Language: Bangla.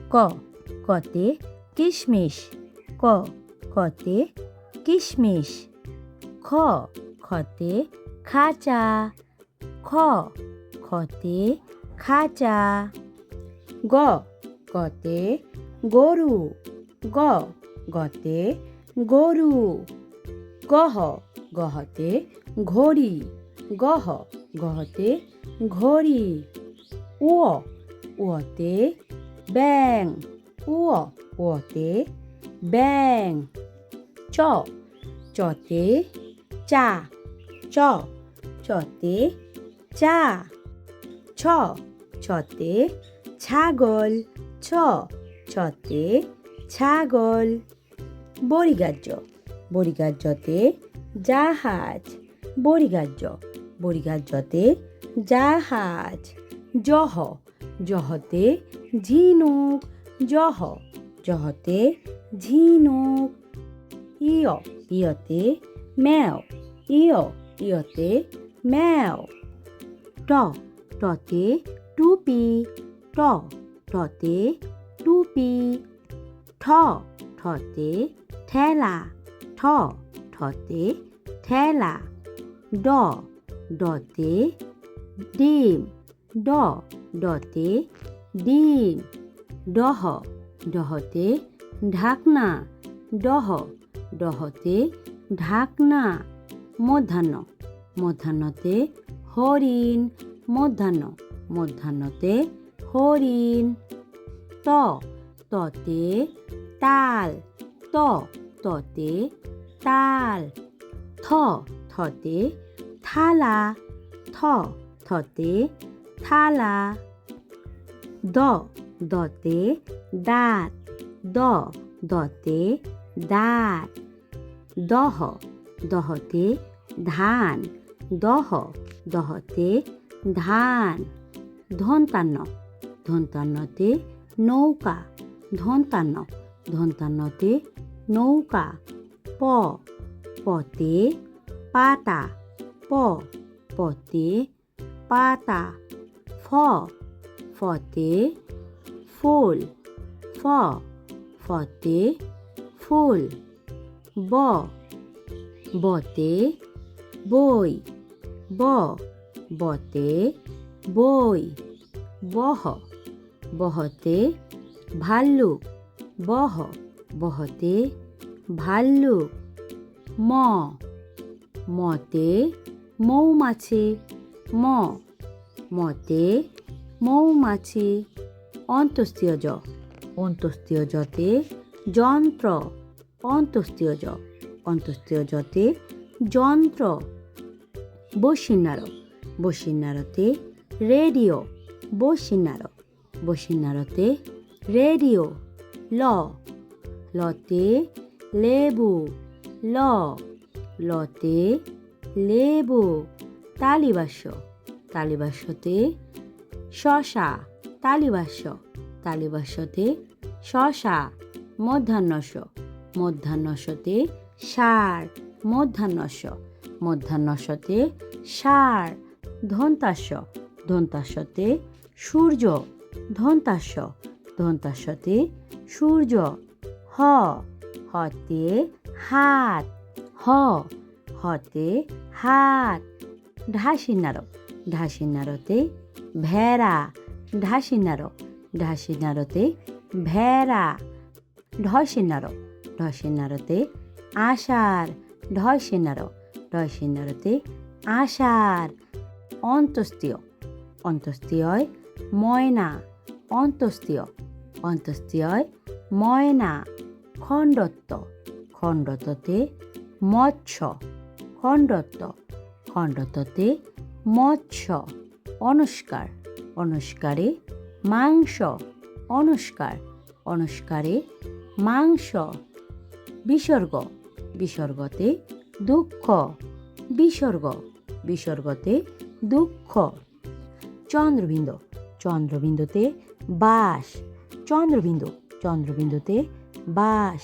ক কতে কিশমিশ ক কতে কিশমিশ খ খতে খাঁচা খ খতে খাঁচা গ গতে গরু গ গতে গরু গহ গহতে ঘড়ি গহ গহতে ঘড়ি উ উতে ব্যাং উ উতে ব্যাং চ চতে চা চ চতে চা ছ ছতে ছাগল ছ ছতে ছাগল বরিগার্য বরিগার্যতে জাহাজ বরিগার্য বরিগার্যতে জাহাজ জহ জহতে ঝিনুক জহ জহতে ঝিনুক ইয় ইয়তে ম্যাও ইয় ইয়তে ম্যাও ট টতে টুপি ট টতে টুপি ঠ ঠতে ঠেলা ঠ ঠতে ঠেলা ড ডতে ডিম ড ডতে ডিম ডহ ডহতে ঢাকনা ডহ ডহতে ঢাকনা মধ্যাহ্ন মধ্যাহ্নতে হরিণ মধ্যাহ্ন মধ্যাহ্নতে হরিণ ত ততে তাল ত ততে তাল থ থতে থালা থ থতে থালা দ দতে দাঁত দ দতে দাঁত দহ দহতে ধান দহ দহতে ধান ধন্তান্ন ধন্তান্নতে নৌকা ধন্তান্ন ধন্তান্নতে নৌকা প পতে পাতা প পতে পাতা ফ ফতে ফুল ফ ফতে ফুল ব বতে বই ব বতে বই বহ বহতে ভাল্লুক বহ বহতে ভাল্লুক ম মতে মৌমাছি ম মতে মৌমাছি অন্তস্তীয় জ অন্তস্তীয় জতে যন্ত্র অন্তস্তীয় জ অন্তস্তীয় জতে যন্ত্র বসিন্নার বসিন্নারতে রেডিও বসিন্নার বসিন্নারতে রেডিও ল লতে লেবু ল লতে লেবু তালিবাস্য তালিবাস্যতে শশা তালিবাস্য তালিবাস্যতে শশা মধ্যাহ্নস্য মধ্যাহ্নস্যতে ষাঁড় মধ্যাহ্নস্য মধ্যাহ্নস্যতে ষাঁড় ধন্তাস্য ধন্তাস্যতে সূর্য ধন্তাস্য ধন্তাস্যতে সূর্য হ হতে হাত হ হতে হাত ঢাসিন্নার ঢাসিন্নারতে ভেড়া ঢাসিন্নার ঢাসিন্নারতে ভেড়া ঢসিন্নার ঢসিন্নারতে আষাঢ় ঢসিন্নার ঢসিন্নারতে আষাঢ় অন্তস্তীয় অন্তস্তীয় ময়না অন্তস্তীয় অন্তস্তীয় ময়না খণ্ডত্ব খণ্ডত্বতে মৎস্য খণ্ডত্ব খণ্ডত্বতে মৎস্য অনুষ্কার অনুষ্কারে মাংস অনুষ্কার অনুষ্কারে মাংস বিসর্গ বিসর্গতে দুঃখ বিসর্গ বিসর্গতে দুঃখ চন্দ্রবিন্দু চন্দ্রবিন্দুতে বাস চন্দ্রবিন্দু চন্দ্রবিন্দুতে বাস